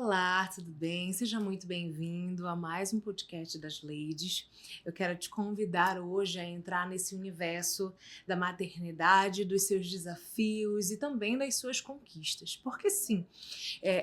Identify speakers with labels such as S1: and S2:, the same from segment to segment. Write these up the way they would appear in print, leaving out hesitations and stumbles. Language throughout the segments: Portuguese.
S1: Olá, tudo bem? Seja muito bem-vindo a mais um podcast das Ladies. Eu quero te convidar hoje a entrar nesse universo da maternidade, dos seus desafios e também das suas conquistas. Porque sim,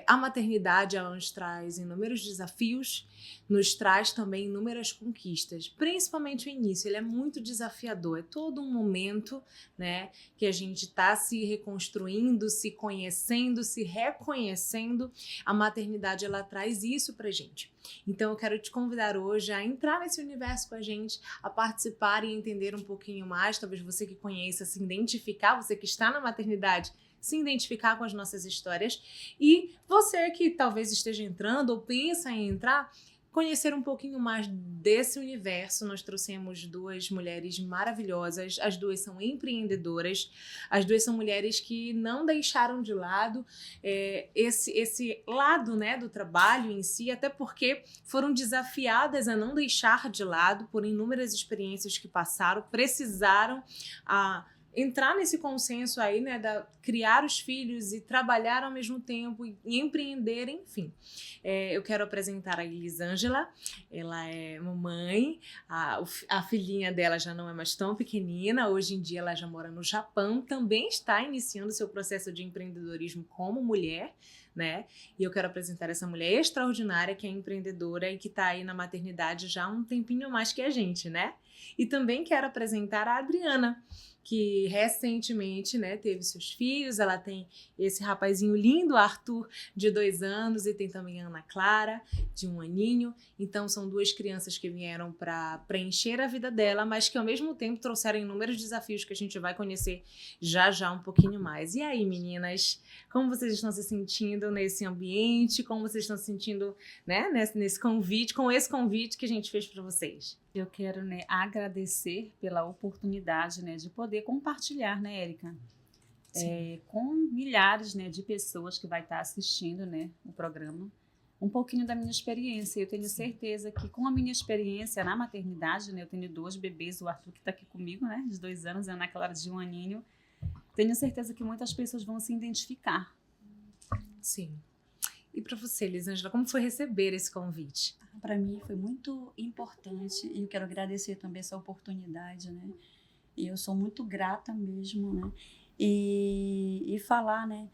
S1: a maternidade ela nos traz inúmeros desafios, nos traz também inúmeras conquistas, principalmente o início. Ele é muito desafiador, é todo um momento, né, que a gente está se reconstruindo, se conhecendo, se reconhecendo. A maternidade, ela traz isso pra gente. Então, eu quero te convidar hoje a entrar nesse universo com a gente, a participar e entender um pouquinho mais. Talvez você que conheça, se identificar, você que está na maternidade, se identificar com as nossas histórias. E você que talvez esteja entrando ou pensa em entrar, conhecer um pouquinho mais desse universo. Nós trouxemos duas mulheres maravilhosas, as duas são empreendedoras, as duas são mulheres que não deixaram de lado esse lado, né, do trabalho em si, até porque foram desafiadas a não deixar de lado por inúmeras experiências que passaram, precisaram entrar nesse consenso aí, né, criar os filhos e trabalhar ao mesmo tempo e empreender, enfim. Eu quero apresentar a Elisângela, ela é mamãe, a filhinha dela já não é mais tão pequenina, hoje em dia ela já mora no Japão, também está iniciando seu processo de empreendedorismo como mulher, né? E eu quero apresentar essa mulher extraordinária que é empreendedora e que está aí na maternidade já há um tempinho mais que a gente, né? E também quero apresentar a Adriana, que recentemente, né, teve seus filhos. Ela tem esse rapazinho lindo, Arthur, de 2 anos, e tem também a Ana Clara, de 1 aninho. Então, são duas crianças que vieram para preencher a vida dela, mas que ao mesmo tempo trouxeram inúmeros desafios que a gente vai conhecer já já um pouquinho mais. E aí, meninas, como vocês estão se sentindo nesse ambiente? Como vocês estão se sentindo, né, nesse convite, com esse convite que a gente fez para vocês?
S2: Eu quero, né, agradecer pela oportunidade, né, de poder compartilhar, né, Érica, com milhares, né, de pessoas que vai estar assistindo, né, o programa, um pouquinho da minha experiência. Eu tenho certeza que com a minha experiência na maternidade, né, eu tenho 2 bebês, o Arthur que está aqui comigo, né, de 2 anos, e a Ana Clara de 1 aninho, tenho certeza que muitas pessoas vão se identificar.
S1: Sim. E para você, Elisângela, como foi receber esse convite?
S3: Para mim foi muito importante e eu quero agradecer também essa oportunidade, né? E eu sou muito grata mesmo, né? E falar, né,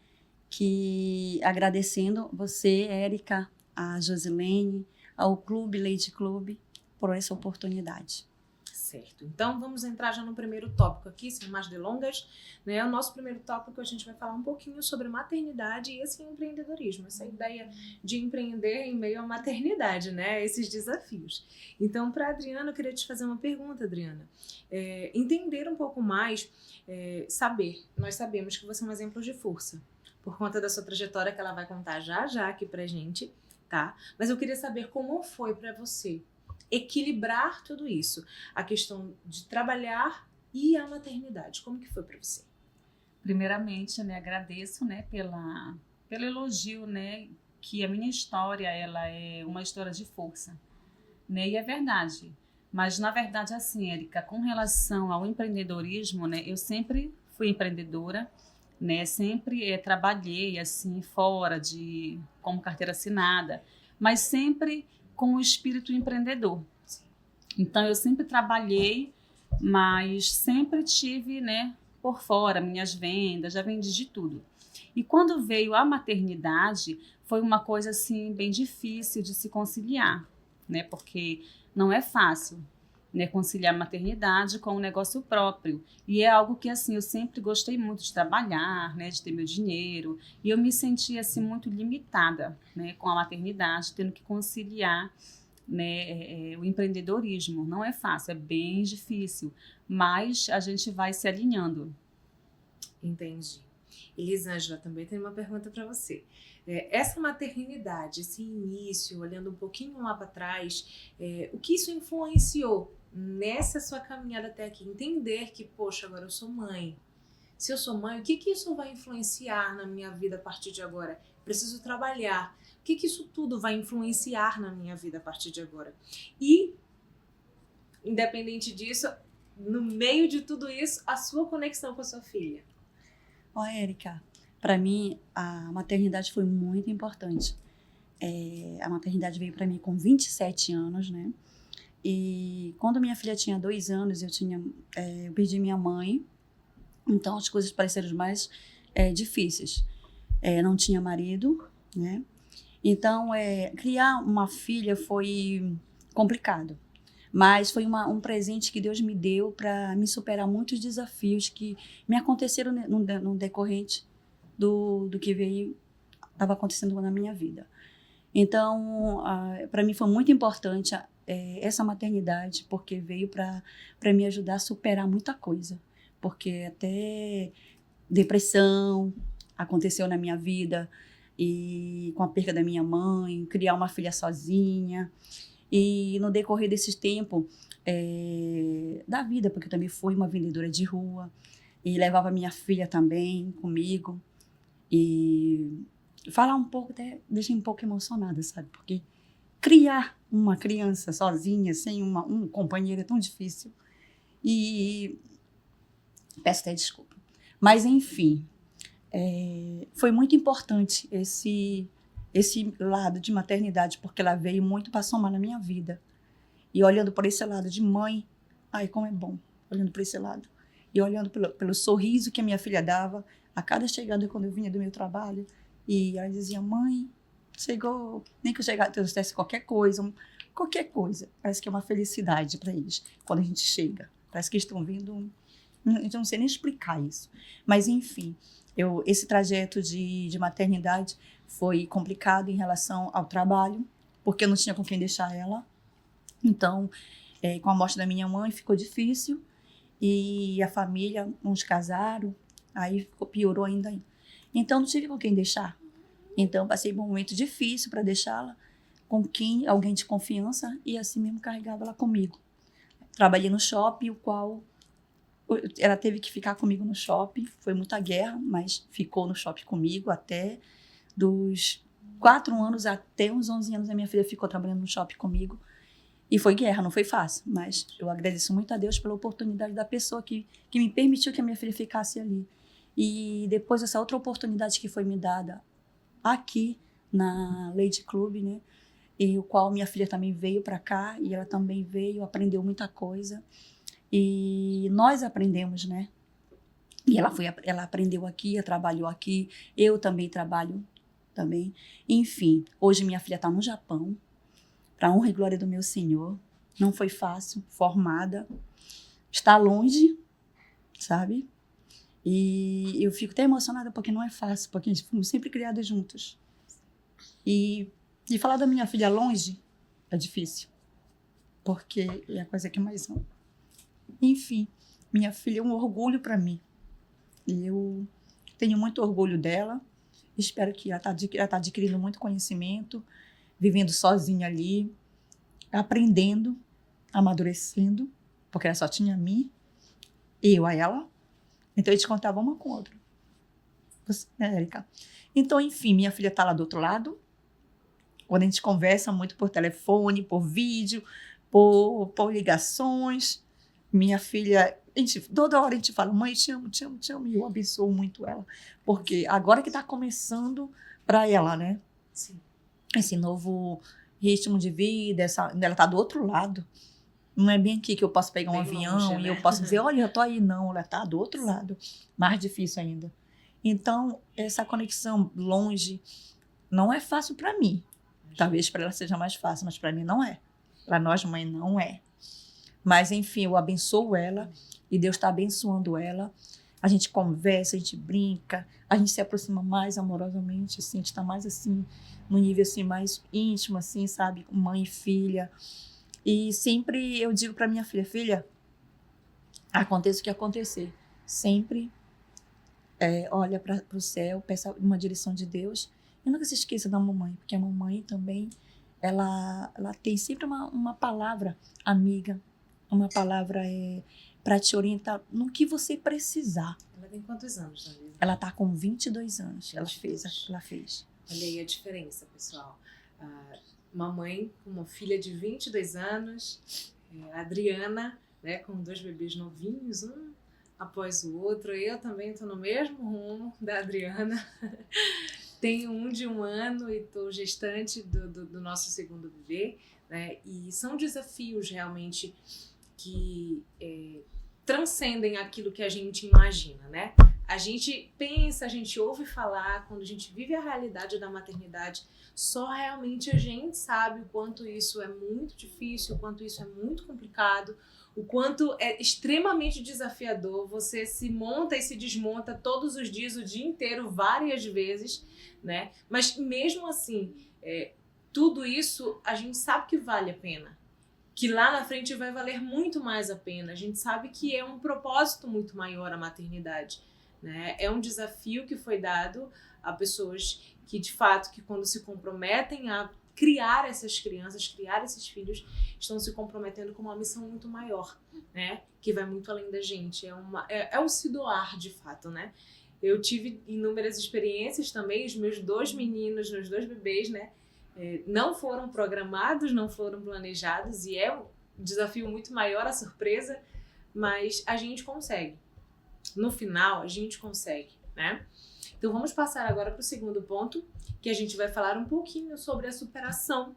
S3: que agradecendo você, Érica, a Josilene, ao Clube Lady Club, por essa oportunidade.
S1: Certo. Então, vamos entrar já no primeiro tópico aqui, sem mais delongas, né? O nosso primeiro tópico, a gente vai falar um pouquinho sobre maternidade e esse empreendedorismo, essa ideia de empreender em meio à maternidade, né? Esses desafios. Então, para a Adriana, eu queria te fazer uma pergunta, Adriana. Entender um pouco mais, nós sabemos que você é um exemplo de força, por conta da sua trajetória que ela vai contar já já aqui pra gente, tá? Mas eu queria saber como foi para você equilibrar tudo isso, a questão de trabalhar e a maternidade. Como que foi para você?
S2: Primeiramente, né, agradeço, né, pelo elogio, né, que a minha história, ela é uma história de força, né, e é verdade. Mas, na verdade, assim, Érica, com relação ao empreendedorismo, né, eu sempre fui empreendedora, né, sempre trabalhei, assim, fora como carteira assinada, mas sempre com o espírito empreendedor. Então, eu sempre trabalhei, mas sempre tive, né, por fora, minhas vendas, já vendi de tudo. E quando veio a maternidade, foi uma coisa, assim, bem difícil de se conciliar, né, porque não é fácil, né, conciliar a maternidade com o negócio próprio. E é algo que, assim, eu sempre gostei muito de trabalhar, né, de ter meu dinheiro, e eu me sentia, assim, muito limitada, né, com a maternidade, tendo que conciliar, né, o empreendedorismo. Não é fácil, é bem difícil, mas a gente vai se alinhando.
S1: Entendi. Elisângela, também tem uma pergunta para você. Essa maternidade, esse início, olhando um pouquinho lá para trás, o que isso influenciou nessa sua caminhada até aqui? Entender que, poxa, agora eu sou mãe. Se eu sou mãe, o que isso vai influenciar na minha vida a partir de agora? Preciso trabalhar. O que isso tudo vai influenciar na minha vida a partir de agora? E, independente disso, no meio de tudo isso, a sua conexão com a sua filha.
S3: Érica, para mim a maternidade foi muito importante. A maternidade veio para mim com 27 anos, né? E quando minha filha tinha 2 anos, eu perdi minha mãe. Então, as coisas pareceram mais difíceis. Não tinha marido, né? Então, criar uma filha foi complicado. Mas foi um presente que Deus me deu para me superar muitos desafios que me aconteceram no decorrente do que estava acontecendo na minha vida. Então, para mim foi muito importante essa maternidade, porque veio para me ajudar a superar muita coisa. Porque até depressão aconteceu na minha vida, e com a perda da minha mãe, criar uma filha sozinha. E no decorrer desse tempo da vida, porque eu também fui uma vendedora de rua, e levava minha filha também comigo. E falar um pouco até deixa um pouco emocionada, sabe? Porque criar uma criança sozinha, sem um companheiro, é tão difícil. E peço até desculpa. Mas, enfim, foi muito importante esse lado de maternidade, porque ela veio muito para somar na minha vida. E olhando por esse lado de mãe, ai, como é bom, olhando por esse lado. E olhando pelo sorriso que a minha filha dava a cada chegada quando eu vinha do meu trabalho. E ela dizia, mãe, chegou, nem que eu trouxesse qualquer coisa. Parece que é uma felicidade para eles, quando a gente chega. Parece que eles estão vindo, eu não sei nem explicar isso. Mas, enfim, esse trajeto de maternidade foi complicado em relação ao trabalho, porque eu não tinha com quem deixar ela. Então, com a morte da minha mãe, ficou difícil. E a família, uns casaram, aí piorou ainda. Então, não tive com quem deixar. Então, passei por um momento difícil para deixá-la com alguém de confiança, e assim mesmo carregava ela comigo. Trabalhei no shopping, o qual ela teve que ficar comigo no shopping. Foi muita guerra, mas ficou no shopping comigo até dos 4 anos até uns 11 anos. A minha filha ficou trabalhando no shopping comigo. E foi guerra, não foi fácil, mas eu agradeço muito a Deus pela oportunidade da pessoa que me permitiu que a minha filha ficasse ali. E depois essa outra oportunidade que foi me dada aqui na Lady Club, né? E o qual minha filha também veio para cá, e ela também veio, aprendeu muita coisa. E nós aprendemos, né? E ela aprendeu aqui, ela trabalhou aqui, eu também trabalho também. Enfim, hoje minha filha está no Japão, para honra e glória do meu Senhor. Não foi fácil, formada, está longe, sabe? E eu fico até emocionada porque não é fácil, porque a gente fomos sempre criadas juntos. E falar da minha filha longe é difícil, porque é a coisa que eu mais amo. Enfim, minha filha é um orgulho para mim. E eu tenho muito orgulho dela. Espero que ela está adquirindo muito conhecimento, vivendo sozinha ali, aprendendo, amadurecendo, porque ela só tinha a mim, eu a ela. Então, a gente contava uma com a outra. Você, né, Érica? Então, enfim, minha filha está lá do outro lado. Quando a gente conversa muito por telefone, por vídeo, por ligações. Minha filha, toda hora a gente fala, mãe, te amo, te amo, te amo. E eu abençoo muito ela. Porque agora que está começando para ela, né?
S1: Sim.
S3: Esse novo ritmo de vida, ela está do outro lado. Não é bem aqui que eu posso pegar um avião
S1: longe,
S3: e
S1: né?
S3: eu posso dizer, olha, eu tô aí. Não, ela está do outro lado. Mais difícil ainda. Então, essa conexão longe não é fácil para mim. Talvez para ela seja mais fácil, mas para mim não é. Para nós, mãe, não é. Mas, enfim, eu abençoo ela e Deus está abençoando ela. A gente conversa, a gente brinca, a gente se aproxima mais amorosamente, assim, a gente está mais assim, no nível assim, mais íntimo, assim, sabe? Mãe e filha. E sempre eu digo para minha filha, filha, aconteça o que acontecer, sempre olha para o céu, peça uma direção de Deus e nunca se esqueça da mamãe, porque a mamãe também, ela tem sempre uma palavra amiga, uma palavra para te orientar no que você precisar.
S1: Ela tem quantos anos, Dalisa?
S3: Ela está com 22 anos, ela
S1: 22.
S3: fez.
S1: Olha aí a diferença, pessoal. Uma mãe com uma filha de 22 anos, a Adriana, né, com 2 bebês novinhos, um após o outro. Eu também estou no mesmo rumo da Adriana. Tenho um de 1 ano e estou gestante do nosso segundo bebê, né? E são desafios realmente que transcendem aquilo que a gente imagina, né? A gente pensa, a gente ouve falar, quando a gente vive a realidade da maternidade, só realmente a gente sabe o quanto isso é muito difícil, o quanto isso é muito complicado, o quanto é extremamente desafiador. Você se monta e se desmonta todos os dias, o dia inteiro, várias vezes, né? Mas mesmo assim, tudo isso a gente sabe que vale a pena. Que lá na frente vai valer muito mais a pena. A gente sabe que é um propósito muito maior a maternidade, né? É um desafio que foi dado a pessoas que, de fato, que quando se comprometem a criar essas crianças, criar esses filhos, estão se comprometendo com uma missão muito maior, né? Que vai muito além da gente. É o se doar, de fato, né? Eu tive inúmeras experiências também, os meus 2 meninos, meus 2 bebês, né? Não foram programados, não foram planejados, e é um desafio muito maior, a surpresa, mas a gente consegue. No final, a gente consegue, né? Então vamos passar agora para o segundo ponto, que a gente vai falar um pouquinho sobre a superação,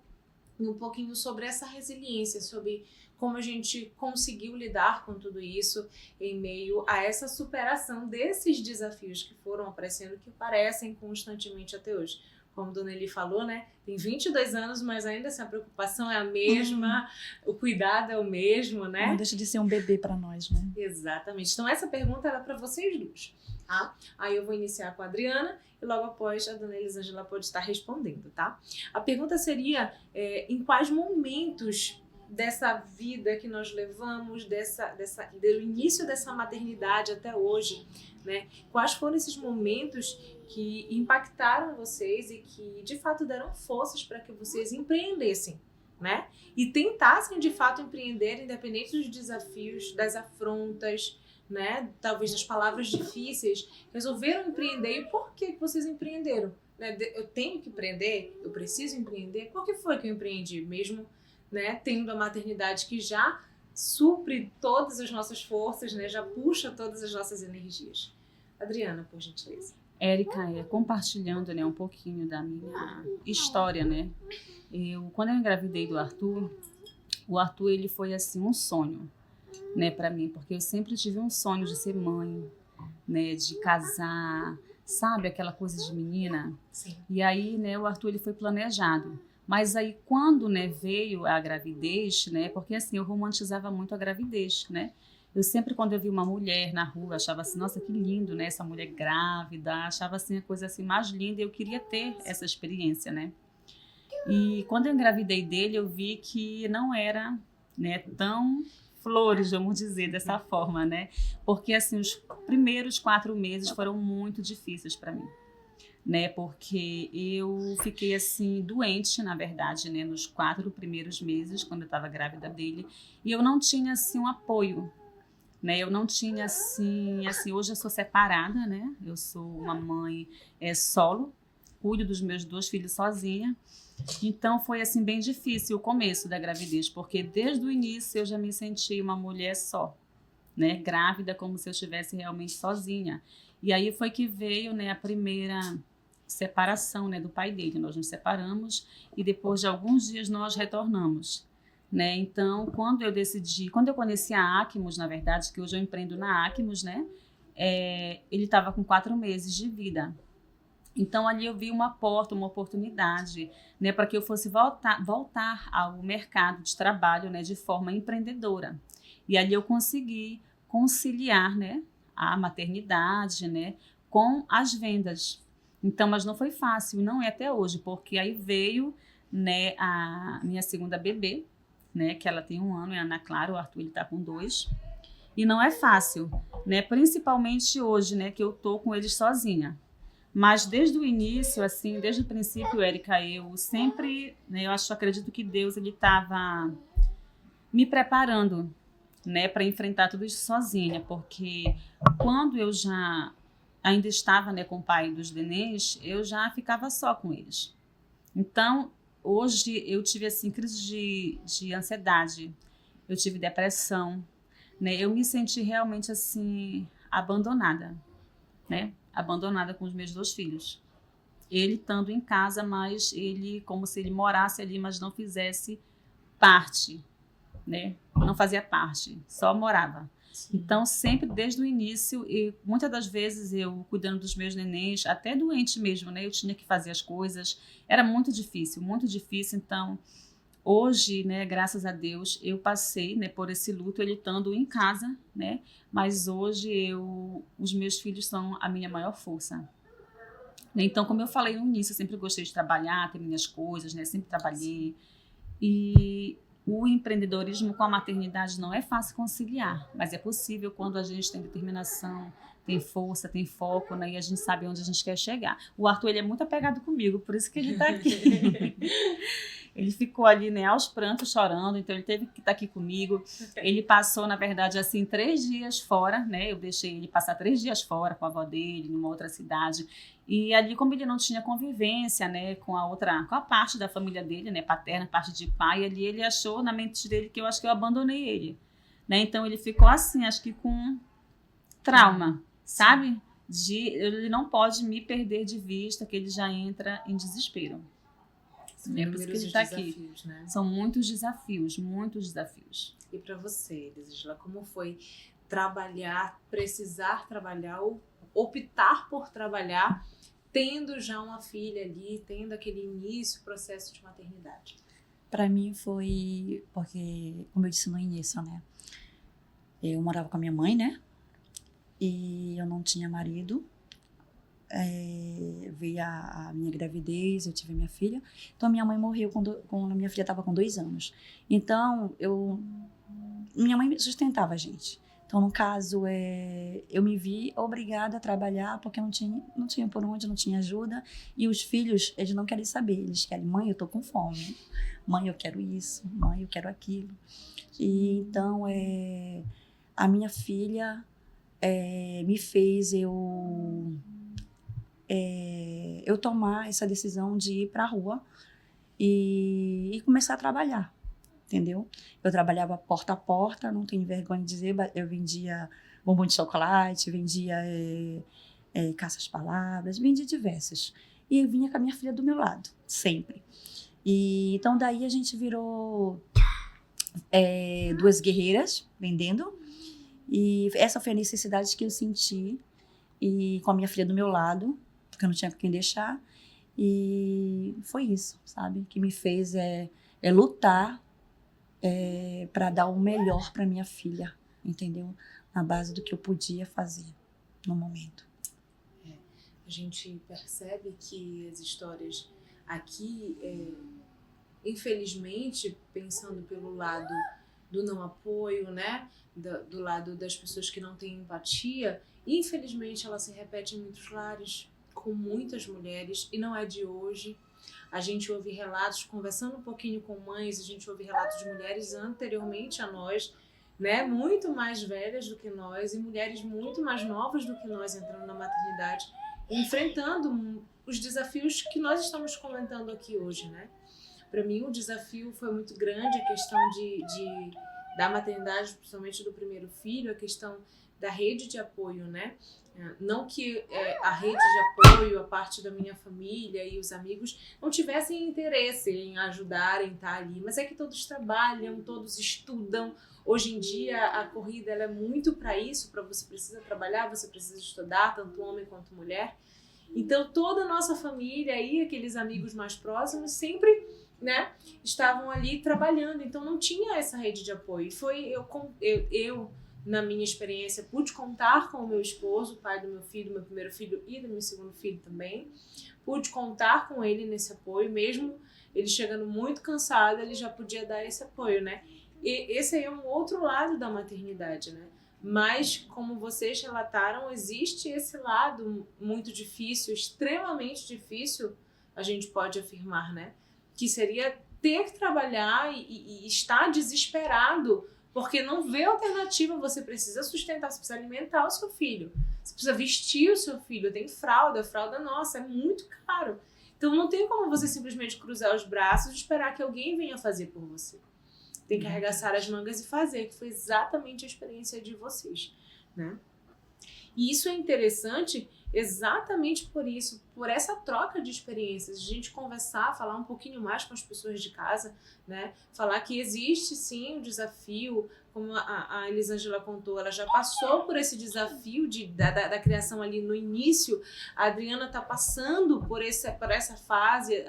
S1: um pouquinho sobre essa resiliência, sobre como a gente conseguiu lidar com tudo isso em meio a essa superação desses desafios que foram aparecendo, que aparecem constantemente até hoje. Como a Dona Eli falou, né? Tem 22 anos, mas ainda assim a preocupação é a mesma, o cuidado é o mesmo, né?
S3: Não deixa de ser um bebê para nós, né?
S1: Exatamente. Então essa pergunta era para vocês duas, tá? Aí eu vou iniciar com a Adriana e logo após a Dona Elisângela pode estar respondendo, tá? A pergunta seria, em quais momentos dessa vida que nós levamos, do início dessa maternidade até hoje, né? Quais foram esses momentos que impactaram vocês e que de fato deram forças para que vocês empreendessem, né? E tentassem de fato empreender, independente dos desafios, das afrontas, né? Talvez das palavras difíceis, resolveram empreender. E por que vocês empreenderam? Né? Eu tenho que empreender? Eu preciso empreender? Por que foi que eu empreendi? Mesmo, né, tendo a maternidade que já supre todas as nossas forças, né? Já puxa todas as nossas energias. Adriana, por gentileza.
S2: Érica, compartilhando, né, um pouquinho da minha história, né? Quando eu engravidei do Arthur, o Arthur ele foi assim um sonho, né, para mim, porque eu sempre tive um sonho de ser mãe, né, de casar, sabe, aquela coisa de menina.
S1: Sim.
S2: E aí, né, o Arthur ele foi planejado. Mas aí quando, né, veio a gravidez, né, porque assim eu romantizava muito a gravidez, né? Eu sempre, quando eu vi uma mulher na rua, achava assim, nossa, que lindo, né? Essa mulher grávida, achava assim a coisa assim mais linda, e eu queria ter essa experiência, né? E quando eu engravidei dele, eu vi que não era, né, tão flores, vamos dizer, dessa forma, né? Porque assim, os primeiros 4 meses foram muito difíceis para mim, né? Porque eu fiquei assim doente, na verdade, né, nos 4 primeiros meses, quando eu estava grávida dele, e eu não tinha assim um apoio, né? Eu não tinha assim, hoje eu sou separada, né? Eu sou uma mãe solo, cuido dos meus 2 filhos sozinha. Então foi assim bem difícil o começo da gravidez, porque desde o início eu já me senti uma mulher só, né? Grávida, como se eu estivesse realmente sozinha. E aí foi que veio, né, a primeira separação, né, do pai dele. Nós nos separamos e depois de alguns dias nós retornamos. Né? Então, quando eu conheci a Acmos, na verdade, que hoje eu empreendo na Acmos, né? Ele estava com 4 meses de vida. Então, ali eu vi uma porta, uma oportunidade, né, para que eu fosse voltar ao mercado de trabalho, né, de forma empreendedora. E ali eu consegui conciliar, né, a maternidade, né, com as vendas. Então, mas não foi fácil, não é até hoje, porque aí veio, né, a minha segunda bebê, né, que ela tem 1 ano, é a Ana Clara, o Arthur ele tá com 2, e não é fácil, né, principalmente hoje, né, que eu tô com eles sozinha, mas desde o início, assim, desde o princípio, Érica, eu sempre, né, acredito que Deus, ele tava me preparando, né, para enfrentar tudo isso sozinha, porque quando eu já ainda estava, né, com o pai dos nenéns, eu já ficava só com eles. Então, hoje eu tive assim crise de ansiedade, eu tive depressão, né? Eu me senti realmente assim abandonada, né? Abandonada com os meus 2 filhos. Ele estando em casa, mas ele como se ele morasse ali, mas não fizesse parte, né? Não fazia parte, só morava.
S1: Sim.
S2: Então, sempre desde o início, e muitas das vezes eu cuidando dos meus nenéns, até doente mesmo, né? Eu tinha que fazer as coisas. Era muito difícil, muito difícil. Então, hoje, né, graças a Deus, eu passei, né, por esse luto, ele estando em casa, né? Mas hoje os meus filhos são a minha maior força. Então, como eu falei no início, eu sempre gostei de trabalhar, ter minhas coisas, né? Sempre trabalhei. E o empreendedorismo com a maternidade não é fácil conciliar, mas é possível quando a gente tem determinação, tem força, tem foco, né? E a gente sabe onde a gente quer chegar. O Arthur, ele é muito apegado comigo, por isso que ele está aqui. Ele ficou ali, né, aos prantos, chorando, então ele teve que estar aqui comigo. Ele passou, na verdade, assim, 3 dias fora, né? Eu deixei ele passar 3 dias fora com a avó dele, numa outra cidade. E ali, como ele não tinha convivência, né, com a parte da família dele, né, paterna, parte de pai, ali ele achou na mente dele que eu acho que eu abandonei ele, né? Então ele ficou assim, acho que com trauma, sabe? Ele não pode me perder de vista, que ele já entra em desespero.
S1: São
S2: É por isso que ele está aqui.
S1: né?
S2: São muitos desafios, muitos desafios.
S1: E para você, Elisângela, como foi precisar trabalhar ou optar por trabalhar tendo já uma filha ali, tendo aquele início, processo de maternidade?
S3: Para mim foi porque, como eu disse no início, né? Eu morava com a minha mãe, né? E eu não tinha marido. Veio a minha gravidez, eu tive minha filha. Então, minha mãe morreu quando a minha filha estava com 2 anos. Então, minha mãe sustentava a gente. Então, no caso, eu me vi obrigada a trabalhar porque não tinha por onde, não tinha ajuda. E os filhos, eles não querem saber. Eles querem, mãe, eu tô com fome. Mãe, eu quero isso. Mãe, eu quero aquilo. E então, a minha filha me fez eu tomar essa decisão de ir para a rua e começar a trabalhar, entendeu? Eu trabalhava porta a porta, não tenho vergonha de dizer, eu vendia bombom de chocolate, vendia caça-palavras, vendia diversas. E eu vinha com a minha filha do meu lado, sempre. E então daí a gente virou 2 guerreiras vendendo, e essa foi a necessidade que eu senti, e com a minha filha do meu lado, porque eu não tinha com quem deixar. E foi isso, sabe? Que me fez lutar para dar o melhor para minha filha, entendeu? Na base do que eu podia fazer no momento.
S1: A gente percebe que as histórias aqui, infelizmente, pensando pelo lado do não apoio, né? Do lado das pessoas que não têm empatia, infelizmente ela se repete em muitos lares, com muitas mulheres, e não é de hoje. A gente ouve relatos, conversando um pouquinho com mães, a gente ouve relatos de mulheres anteriormente a nós, né, muito mais velhas do que nós, e mulheres muito mais novas do que nós entrando na maternidade, enfrentando os desafios que nós estamos comentando aqui hoje, né? Para mim, o desafio foi muito grande, a questão da maternidade, principalmente do primeiro filho, a questão da rede de apoio, né? Não que a rede de apoio, a parte da minha família e os amigos não tivessem interesse em ajudar, em estar ali, mas é que todos trabalham, todos estudam. Hoje em dia a corrida ela é muito para isso, para você precisa trabalhar, você precisa estudar, tanto homem quanto mulher. Então toda a nossa família e aqueles amigos mais próximos sempre, né, estavam ali trabalhando, então não tinha essa rede de apoio. Foi eu na minha experiência, pude contar com o meu esposo, o pai do meu filho, meu primeiro filho e do meu segundo filho também. Pude contar com ele nesse apoio, mesmo ele chegando muito cansado, ele já podia dar esse apoio, né? E esse aí é um outro lado da maternidade, né? Mas, como vocês relataram, existe esse lado muito difícil, extremamente difícil, a gente pode afirmar, né? Que seria ter que trabalhar e estar desesperado porque não vê alternativa, você precisa sustentar, você precisa alimentar o seu filho, você precisa vestir o seu filho, tem fralda nossa, é muito caro. Então não tem como você simplesmente cruzar os braços e esperar que alguém venha fazer por você. Tem que arregaçar as mangas e fazer, que foi exatamente a experiência de vocês, né? E isso é interessante exatamente por isso, por essa troca de experiências, a gente conversar, falar um pouquinho mais com as pessoas de casa, né? Falar que existe sim um desafio, como a Elisângela contou, ela já passou por esse desafio da criação ali no início, a Adriana está passando por essa fase,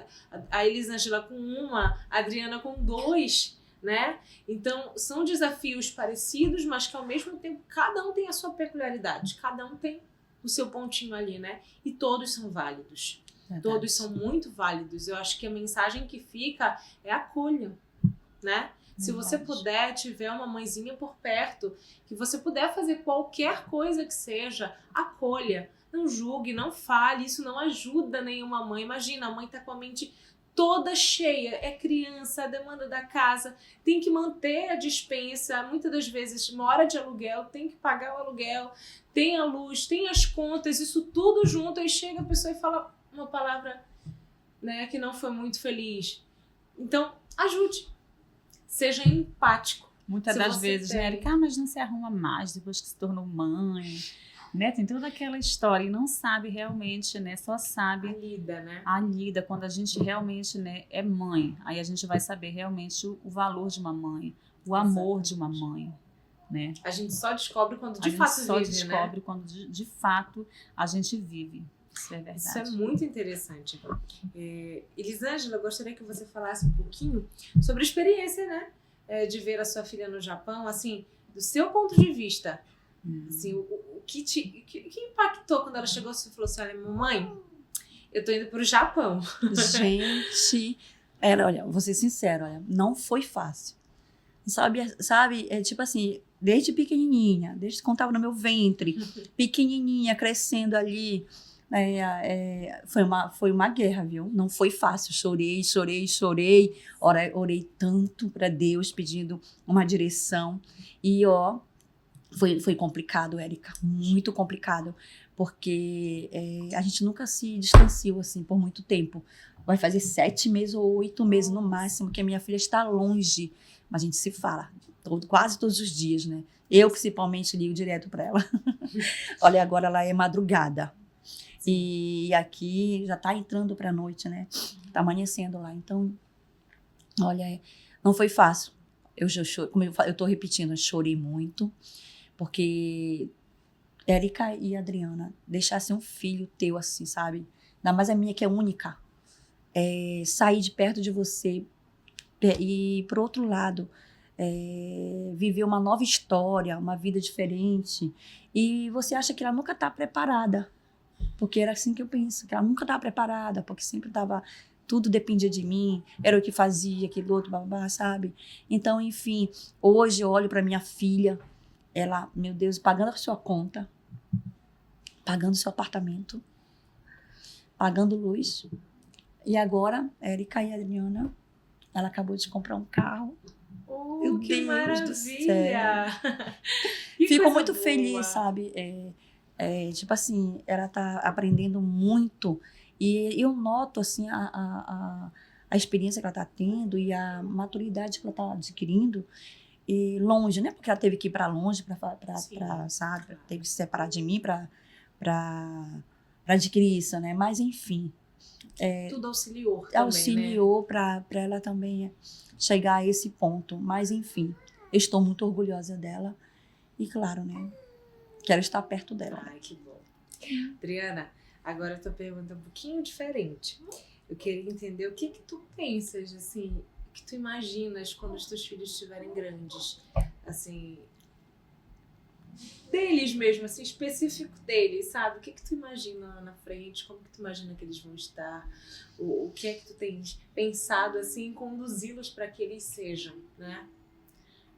S1: a Elisângela com uma, a Adriana com 2, né? Então, são desafios parecidos, mas que ao mesmo tempo cada um tem a sua peculiaridade, cada um tem o seu pontinho ali, né? E todos são válidos.
S3: Verdade.
S1: Todos são muito válidos. Eu acho que a mensagem que fica é acolha, né? Se você puder, tiver uma mãezinha por perto, que você puder fazer qualquer coisa que seja, acolha. Não julgue, não fale, isso não ajuda nenhuma mãe. Imagina, a mãe tá com a mente toda cheia, é criança, a demanda da casa, tem que manter a despensa, muitas das vezes mora de aluguel, tem que pagar o aluguel, tem a luz, tem as contas, isso tudo junto, aí chega a pessoa e fala uma palavra, né, que não foi muito feliz. Então, ajude, seja empático.
S2: Muitas das vezes, né, Erika, mas não se arruma mais depois que se tornou mãe, né? Tem toda aquela história e não sabe realmente, né? Só sabe a lida quando a gente realmente, né, é mãe. Aí a gente vai saber realmente o valor de uma mãe, o amor de uma mãe, né?
S1: A gente só descobre quando de fato vive, né? A gente só descobre
S2: quando de fato a gente vive. Isso é verdade.
S1: Isso é muito interessante. Elisângela, eu gostaria que você falasse um pouquinho sobre a experiência, né? De ver a sua filha no Japão, assim, do seu ponto de vista. Assim, o que impactou quando ela chegou e falou assim, olha, mamãe, eu tô indo pro Japão.
S3: Gente, olha, vou ser sincera, olha, não foi fácil. Sabe, é tipo assim, desde pequenininha, desde quando tava no meu ventre, pequenininha, crescendo ali, foi uma guerra, viu? Não foi fácil, chorei, orei tanto para Deus, pedindo uma direção, e foi complicado, Érica, muito complicado, porque a gente nunca se distanciou assim por muito tempo. Vai fazer 7 meses ou 8 meses no máximo que a minha filha está longe, mas a gente se fala quase todos os dias, né? Eu principalmente ligo direto para ela. Olha, agora ela é madrugada e aqui já está entrando para a noite, né? Tá amanhecendo lá, então, olha, não foi fácil. Como eu tô repetindo, eu chorei muito. Porque Érica e Adriana deixassem um filho teu assim, sabe? Ainda mais a minha que é única. Sair de perto de você e, por outro lado, viver uma nova história, uma vida diferente. E você acha que ela nunca está preparada. Porque era assim que eu penso, que ela nunca estava preparada, porque sempre estava... Tudo dependia de mim, era o que fazia, aquilo outro, babá, sabe? Então, enfim, hoje eu olho para minha filha, ela, meu Deus, pagando a sua conta, pagando seu apartamento, pagando luz. E agora, Érica e Adriana, ela acabou de comprar um carro.
S1: Meu que Deus maravilha!
S3: Fico muito feliz, sabe? Tipo assim, ela tá aprendendo muito e eu noto assim a experiência que ela tá tendo e a maturidade que ela tá adquirindo. E longe, né? Porque ela teve que ir para longe, sabe? Teve que se separar de mim para adquirir isso, né? Mas, enfim.
S1: Tudo auxiliou também,
S3: auxiliou, né? Para ela também chegar a esse ponto. Mas, enfim, eu estou muito orgulhosa dela. E, claro, né? Quero estar perto dela.
S1: Ai, que bom. Adriana, agora eu tô perguntando um pouquinho diferente. Eu queria entender o que tu pensas, assim... que tu imaginas quando os teus filhos estiverem grandes, assim, deles mesmo, assim, específico deles, sabe? O que tu imagina lá na frente, como que tu imagina que eles vão estar, o que é que tu tens pensado, assim, em conduzi-los para que eles sejam, né?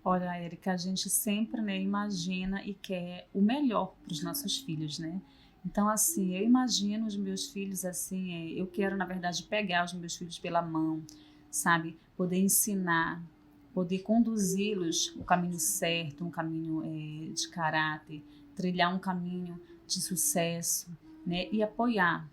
S2: Olha, Érica, a gente sempre, né, imagina e quer o melhor para os nossos filhos, né? Então, assim, eu imagino os meus filhos, assim, eu quero, na verdade, pegar os meus filhos pela mão, sabe? Poder ensinar, poder conduzi-los o caminho certo, um caminho de caráter, trilhar um caminho de sucesso, né? E apoiar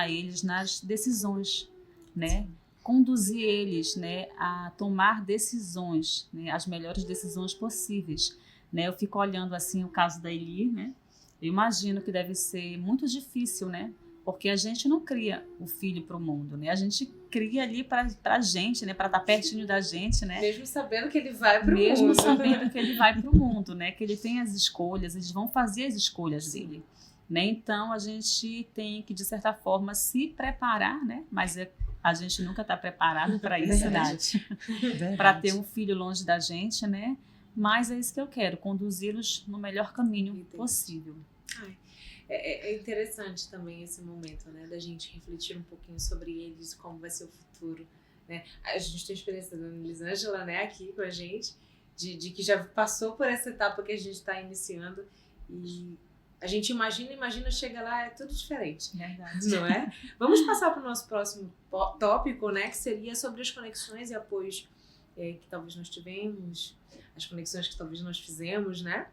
S2: eles nas decisões, né? Conduzir eles, né, a tomar decisões, né, as melhores decisões possíveis, né? Eu fico olhando assim o caso da Eli, né? Eu imagino que deve ser muito difícil, né? Porque a gente não cria o filho para o mundo, né? A gente cria ali para a gente, né? Para estar pertinho da gente, né?
S1: Mesmo sabendo que ele vai para o mundo.
S2: Mesmo sabendo que ele vai para o mundo, né? Que ele tem as escolhas, eles vão fazer as escolhas dele, né? Então a gente tem que, de certa forma, se preparar, né? Mas a gente nunca está preparado para isso,
S3: Verdade.
S2: né? Para ter um filho longe da gente, né? Mas é isso que eu quero, conduzi-los no melhor caminho possível.
S1: É interessante também esse momento, né, da gente refletir um pouquinho sobre eles, como vai ser o futuro, né? A gente tem a experiência da Dona Elisângela, né, aqui com a gente, de que já passou por essa etapa que a gente está iniciando, e a gente imagina, chega lá, é tudo diferente.
S2: Verdade.
S1: Não é? Vamos passar para o nosso próximo tópico, né, que seria sobre as conexões e apoios que talvez nós tivemos, as conexões que talvez nós fizemos, né?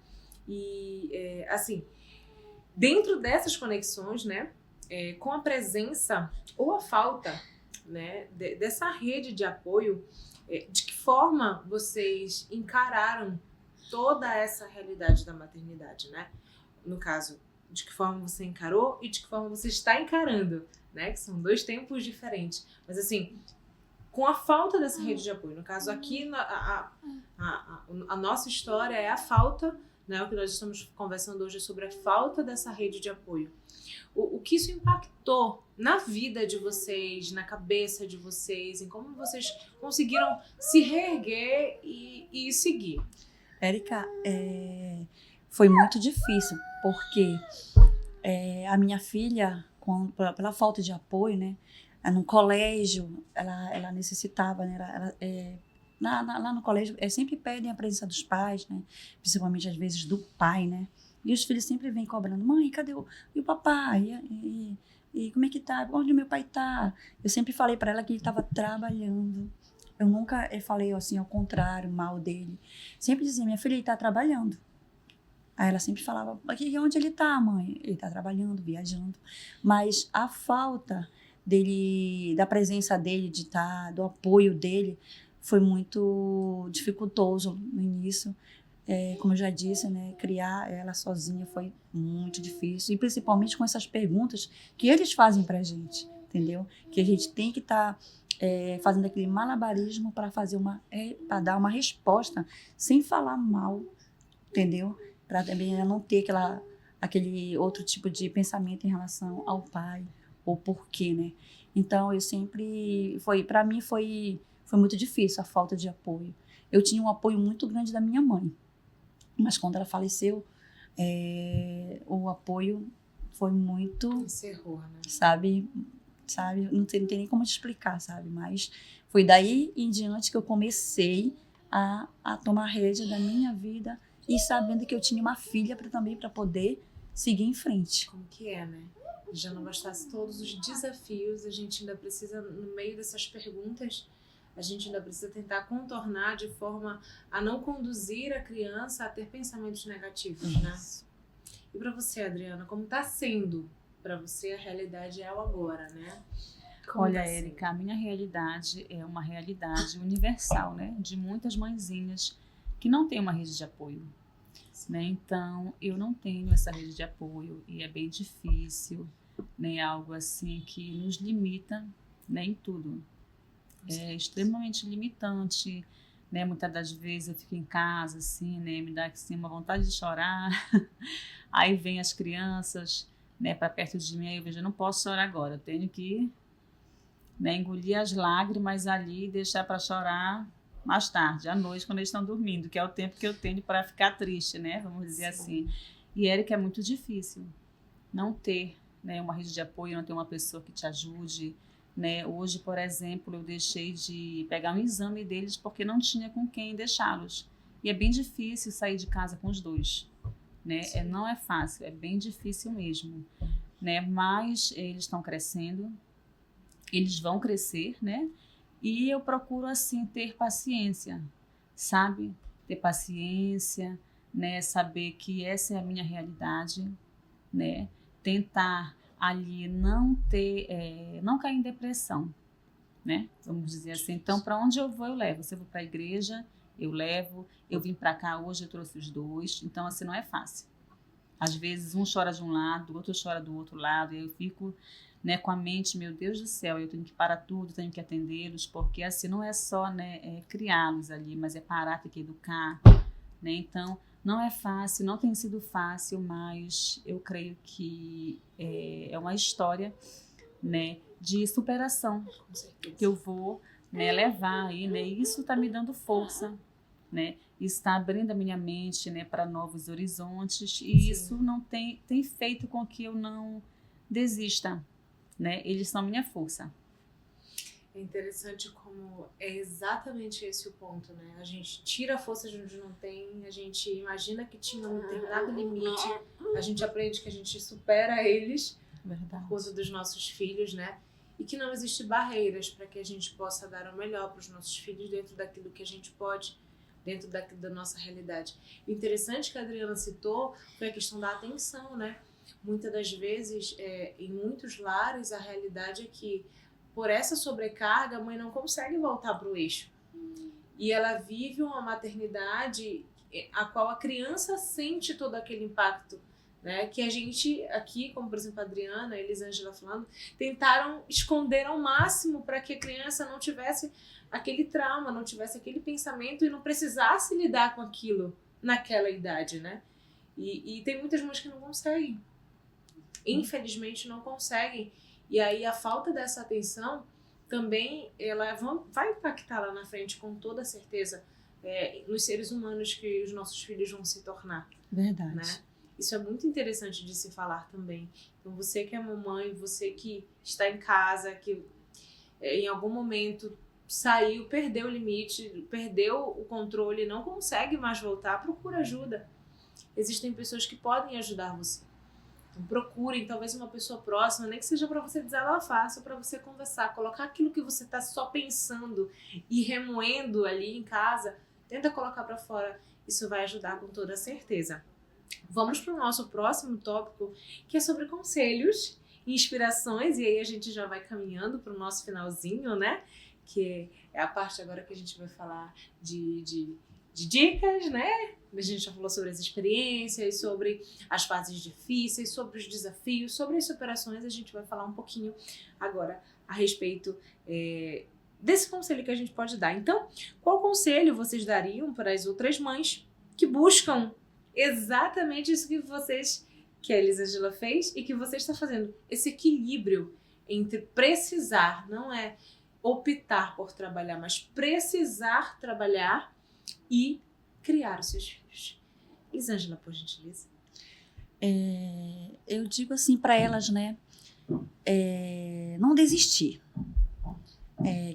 S1: E, assim, dentro dessas conexões, né, com a presença ou a falta, né, dessa rede de apoio, de que forma vocês encararam toda essa realidade da maternidade, né? No caso, de que forma você encarou e de que forma você está encarando, né? Que são dois tempos diferentes. Mas, assim, com a falta dessa rede de apoio, no caso aqui, a nossa história é a falta, né? O que nós estamos conversando hoje é sobre a falta dessa rede de apoio. O que isso impactou na vida de vocês, na cabeça de vocês, em como vocês conseguiram se reerguer e seguir?
S3: Érica, foi muito difícil, porque a minha filha, pela falta de apoio, né, no colégio, ela necessitava, né, lá no colégio, sempre pedem a presença dos pais, né, principalmente às vezes do pai, né, e os filhos sempre vêm cobrando, mãe, cadê o papai? E como é que tá? Onde o meu pai tá? Eu sempre falei para ela que ele estava trabalhando. Eu nunca falei assim, ao contrário, mal dele. Sempre dizia, minha filha, ele tá trabalhando. Aí ela sempre falava, onde ele tá, mãe? Ele tá trabalhando, viajando. Mas a falta dele, da presença dele, do apoio dele, foi muito dificultoso no início. Como eu já disse, né, criar ela sozinha foi muito difícil. E principalmente com essas perguntas que eles fazem pra gente, entendeu? Que a gente tem que estar fazendo aquele malabarismo para para dar uma resposta sem falar mal, entendeu? Para também ela não ter aquele outro tipo de pensamento em relação ao pai ou porquê, né? Então para mim foi muito difícil a falta de apoio. Eu tinha um apoio muito grande da minha mãe, mas quando ela faleceu, o apoio foi muito,
S1: encerrou, né?
S3: sabe, não tem nem como te explicar, sabe, mas foi daí em diante que eu comecei a tomar rédea da minha vida e sabendo que eu tinha uma filha para poder seguir em frente.
S1: Como que é, né? Já não bastasse todos os desafios, a gente ainda precisa, no meio dessas perguntas, a gente ainda precisa tentar contornar de forma a não conduzir a criança a ter pensamentos negativos, né? E para você, Adriana, como está sendo para você a realidade é o agora, né?
S2: Olha, Érica, a minha realidade é uma realidade universal, né? De muitas mãezinhas que não têm uma rede de apoio, né? Então, eu não tenho essa rede de apoio e é bem difícil, né? Algo assim que nos limita, né? Em tudo. É extremamente limitante, né? Muitas das vezes eu fico em casa, assim, né? Me dá assim, uma vontade de chorar. Aí vem as crianças, né? Para perto de mim, aí eu vejo, eu não posso chorar agora, eu tenho que, né? Engolir as lágrimas ali e deixar para chorar mais tarde, à noite, quando eles estão dormindo, que é o tempo que eu tenho para ficar triste, né? Vamos dizer assim. E Érica, é muito difícil não ter, né, uma rede de apoio, não ter uma pessoa que te ajude, né? Hoje, por exemplo, eu deixei de pegar um exame deles porque não tinha com quem deixá-los. E é bem difícil sair de casa com os dois, né? Não é fácil, é bem difícil mesmo, né? Mas eles estão crescendo, eles vão crescer, né? E eu procuro, assim, ter paciência, sabe? Ter paciência, né? Saber que essa é a minha realidade, né? Tentar ali não cair em depressão, né? Vamos dizer assim. Então, para onde eu vou, eu levo. Se eu vou para a igreja, eu levo. Eu vim para cá hoje, eu trouxe os dois. Então, assim, não é fácil, Às vezes um chora de um lado, o outro chora do outro lado, e eu fico, né, com a mente, meu Deus do céu, eu tenho que parar tudo, tenho que atendê-los, porque assim não é só, né, criá-los ali, mas é parar, ter que educar, né? Então, não é fácil, não tem sido fácil, mas eu creio que é uma história, né, de superação
S1: Com certeza.
S2: que eu vou, né, levar aí, né? E isso está me dando força, né? Está abrindo a minha mente, né, para novos horizontes, e
S1: Sim.
S2: isso não tem feito com que eu não desista, né? Eles são minha força.
S1: É interessante como é exatamente esse o ponto, né? A gente tira a força de onde não tem, a gente imagina que tinha um determinado limite, a gente aprende que a gente supera eles
S2: Verdade.
S1: por causa dos nossos filhos, né? E que não existe barreiras para que a gente possa dar o melhor para os nossos filhos dentro daquilo que a gente pode, dentro da nossa realidade. O interessante que a Adriana citou foi a questão da atenção, né? Muitas das vezes, em muitos lares, a realidade é que por essa sobrecarga, a mãe não consegue voltar para o eixo. E ela vive uma maternidade a qual a criança sente todo aquele impacto, né? Que a gente aqui, como por exemplo a Adriana, a Elisângela falando, tentaram esconder ao máximo para que a criança não tivesse aquele trauma, não tivesse aquele pensamento e não precisasse lidar com aquilo naquela idade, né? E tem muitas mães que não conseguem. Infelizmente não conseguem. E aí a falta dessa atenção também ela vai impactar lá na frente com toda certeza nos seres humanos que os nossos filhos vão se tornar.
S3: Verdade.
S1: Né? Isso é muito interessante de se falar também. Então você que é mamãe, você que está em casa, que em algum momento saiu, perdeu o limite, perdeu o controle, não consegue mais voltar, procura ajuda. Existem pessoas que podem ajudar você. Então procurem talvez uma pessoa próxima, nem que seja para você desabafar, só para você conversar, colocar aquilo que você está só pensando e remoendo ali em casa, tenta colocar para fora, isso vai ajudar com toda certeza. Vamos para o nosso próximo tópico, que é sobre conselhos e inspirações, e aí a gente já vai caminhando para o nosso finalzinho, né? Que é a parte agora que a gente vai falar de dicas, né? A gente já falou sobre as experiências, sobre as fases difíceis, sobre os desafios, sobre as superações. A gente vai falar um pouquinho agora a respeito desse conselho que a gente pode dar. Então, qual conselho vocês dariam para as outras mães que buscam exatamente isso que a Elisângela fez e que você está fazendo? Esse equilíbrio entre precisar, não é optar por trabalhar, mas precisar trabalhar e criar os seus filhos. Elisângela, por gentileza.
S3: Eu digo assim para elas, né? Não desistir.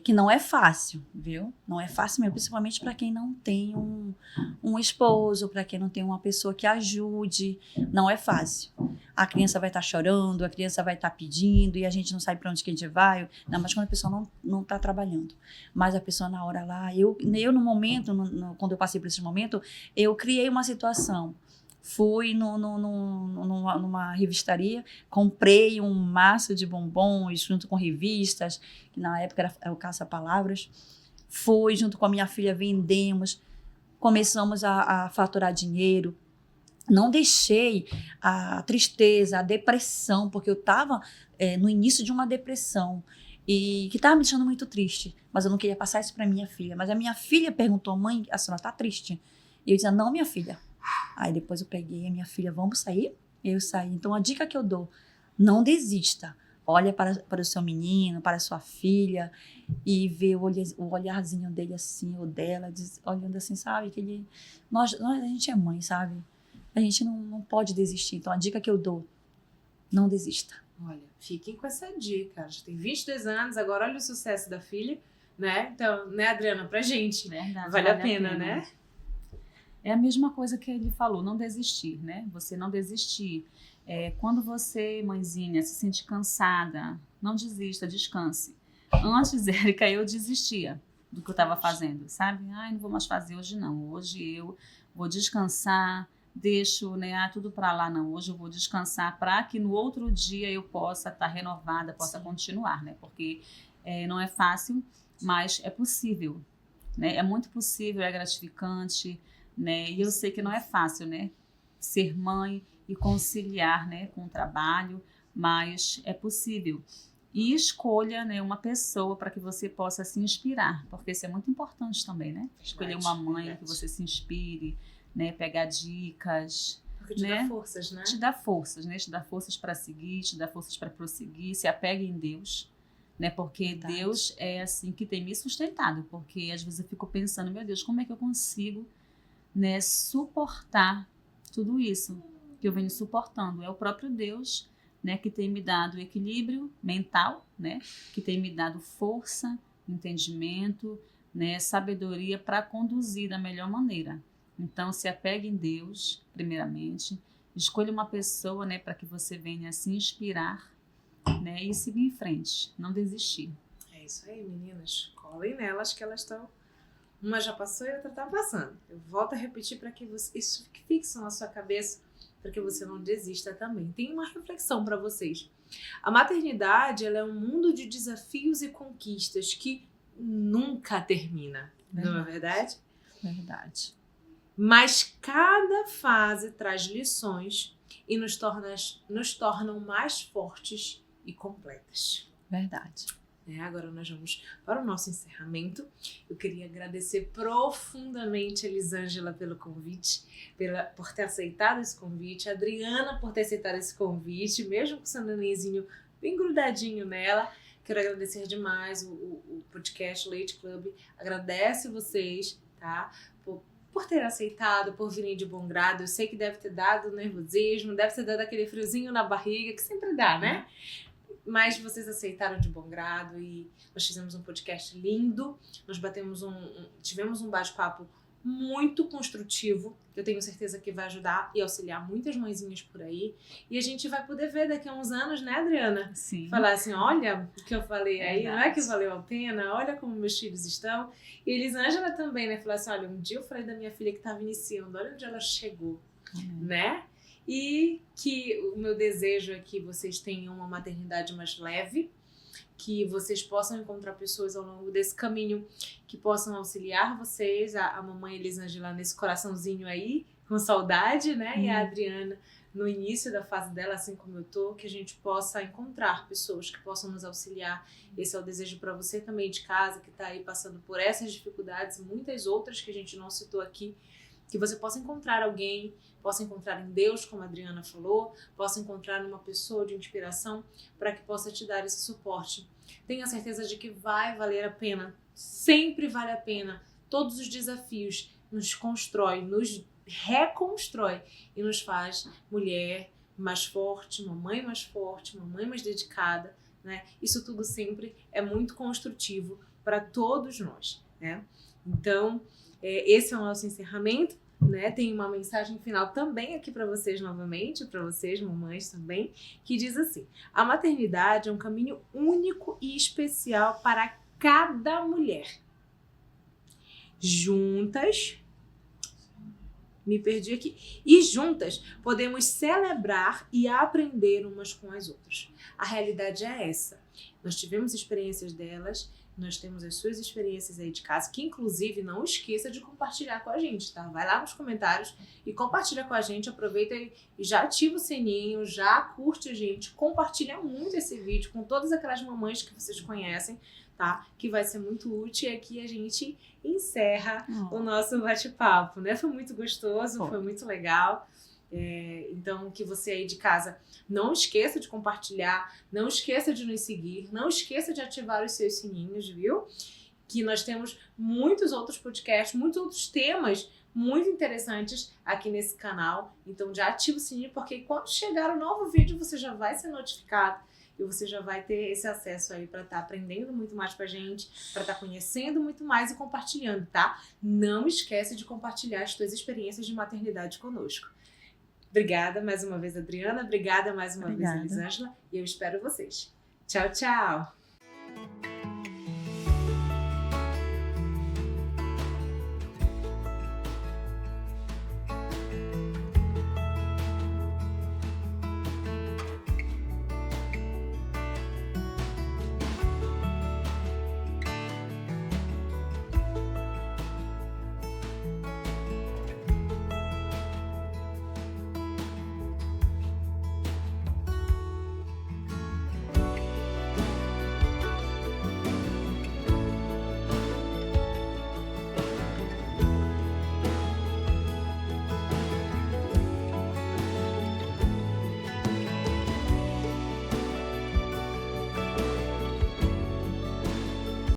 S3: Que não é fácil, viu? Não é fácil mesmo, principalmente para quem não tem um esposo, para quem não tem uma pessoa que ajude. Não é fácil. A criança vai estar chorando, a criança vai estar pedindo e a gente não sabe para onde que a gente vai. Não, mas quando a pessoa não está trabalhando. Mas a pessoa na hora lá, eu no momento, quando eu passei por esse momento, eu criei uma situação. Fui numa revistaria, comprei um maço de bombons junto com revistas, que na época era o Caça-Palavras. Fui junto com a minha filha, vendemos, começamos a faturar dinheiro. Não deixei a tristeza, a depressão, porque eu estava no início de uma depressão e que estava me deixando muito triste, mas eu não queria passar isso para minha filha. Mas a minha filha perguntou: mãe, a senhora está triste? E eu dizia: não, minha filha. Aí depois eu peguei a minha filha: vamos sair? E eu saí. Então a dica que eu dou: não desista. Olha para o seu menino, para a sua filha e vê o olharzinho dele assim, ou dela, olhando assim, sabe? Que a gente é mãe, sabe? A gente não pode desistir. Então a dica que eu dou: não desista.
S1: Olha, fiquem com essa dica. Já tem 22 anos, agora olha o sucesso da filha, né? Então, né, Adriana, pra gente,
S2: Verdade,
S1: vale a pena, né?
S2: É a mesma coisa que ele falou, não desistir, né? Você não desistir. Quando você, mãezinha, se sente cansada, não desista, descanse. Antes, Érica, eu desistia do que eu estava fazendo, sabe? Ai, não vou mais fazer hoje não. Hoje eu vou descansar, deixo, né, tudo para lá. Não, hoje eu vou descansar para que no outro dia eu possa estar renovada, possa continuar, né? Porque não é fácil, mas é possível, né? É muito possível, é gratificante, né? E eu sei que não é fácil, né? Ser mãe e conciliar, né, com o trabalho, mas é possível. E escolha, né, uma pessoa para que você possa se inspirar, porque isso é muito importante também, né? Escolher uma mãe que você se inspire, né, pegar dicas.
S1: Porque te dá forças, né?
S2: Te dá forças, né? Te dá forças para seguir, te dá forças para prosseguir, se apegue em Deus, né? Porque Deus é assim que tem me sustentado, porque às vezes eu fico pensando, meu Deus, como é que eu consigo, né, suportar tudo isso que eu venho suportando? É o próprio Deus, né, que tem me dado equilíbrio mental, né, que tem me dado força, entendimento, né, sabedoria para conduzir da melhor maneira. Então, se apegue em Deus, primeiramente, escolha uma pessoa, né, para que você venha se inspirar, né, e seguir em frente, não desistir.
S1: É isso aí, meninas, colhem nelas que elas estão... Uma já passou e a outra está passando. Eu volto a repetir para que isso fique fixo na sua cabeça, para que você não desista também. Tem uma reflexão para vocês. A maternidade, ela é um mundo de desafios e conquistas que nunca termina, não é verdade?
S3: Verdade.
S1: Mas cada fase traz lições e nos tornam mais fortes e completas.
S3: Verdade.
S1: Agora nós vamos para o nosso encerramento. Eu queria agradecer profundamente a Elisângela pelo convite, por ter aceitado esse convite, a Adriana por ter aceitado esse convite, mesmo com o seu nenenzinho bem grudadinho nela. Quero agradecer demais o podcast Leite Club. Agradece vocês, tá? Por ter aceitado, por virem de bom grado. Eu sei que deve ter dado nervosismo, deve ter dado aquele friozinho na barriga, que sempre dá, né? Mas vocês aceitaram de bom grado e nós fizemos um podcast lindo. Nós tivemos um bate-papo muito construtivo, que eu tenho certeza que vai ajudar e auxiliar muitas mãezinhas por aí. E a gente vai poder ver daqui a uns anos, né, Adriana?
S2: Sim.
S1: Falar assim, olha o que eu falei aí, não é que valeu a pena? Olha como meus filhos estão. E Elisângela também, né? Falar assim, olha, um dia eu falei da minha filha que estava iniciando, olha onde ela chegou, né? E que o meu desejo é que vocês tenham uma maternidade mais leve, que vocês possam encontrar pessoas ao longo desse caminho que possam auxiliar vocês, a mamãe Elisângela nesse coraçãozinho aí, com saudade, né? E a Adriana no início da fase dela, assim como eu tô, que a gente possa encontrar pessoas que possam nos auxiliar. Esse é o desejo para você também de casa, que tá aí passando por essas dificuldades e muitas outras que a gente não citou aqui, que você possa encontrar alguém, possa encontrar em Deus, como a Adriana falou, possa encontrar numa pessoa de inspiração para que possa te dar esse suporte. Tenha certeza de que vai valer a pena, sempre vale a pena. Todos os desafios nos constrói, nos reconstrói e nos faz mulher mais forte, uma mãe mais dedicada, né? Isso tudo sempre é muito construtivo para todos nós, né? Então, esse é o nosso encerramento, né? Tem uma mensagem final também aqui para vocês novamente, para vocês mamães também, que diz assim: a maternidade é um caminho único e especial para cada mulher. Juntas, me perdi aqui, e juntas podemos celebrar e aprender umas com as outras. A realidade é essa. Nós tivemos experiências delas, nós temos as suas experiências aí de casa, que inclusive não esqueça de compartilhar com a gente, tá? Vai lá nos comentários e compartilha com a gente, aproveita e já ativa o sininho, já curte a gente, compartilha muito esse vídeo com todas aquelas mamães que vocês conhecem, tá? Que vai ser muito útil e aqui a gente encerra o nosso bate-papo, né? Foi muito gostoso, foi muito legal. Então, que você aí de casa não esqueça de compartilhar, não esqueça de nos seguir, não esqueça de ativar os seus sininhos, viu? Que nós temos muitos outros podcasts, muitos outros temas muito interessantes aqui nesse canal. Então já ativa o sininho, porque quando chegar o novo vídeo você já vai ser notificado e você já vai ter esse acesso aí para estar aprendendo muito mais com a gente, para estar conhecendo muito mais e compartilhando, tá? Não esquece de compartilhar as suas experiências de maternidade conosco. Obrigada mais uma vez, Adriana. Obrigada mais uma vez, Elisângela. E eu espero vocês. Tchau, tchau!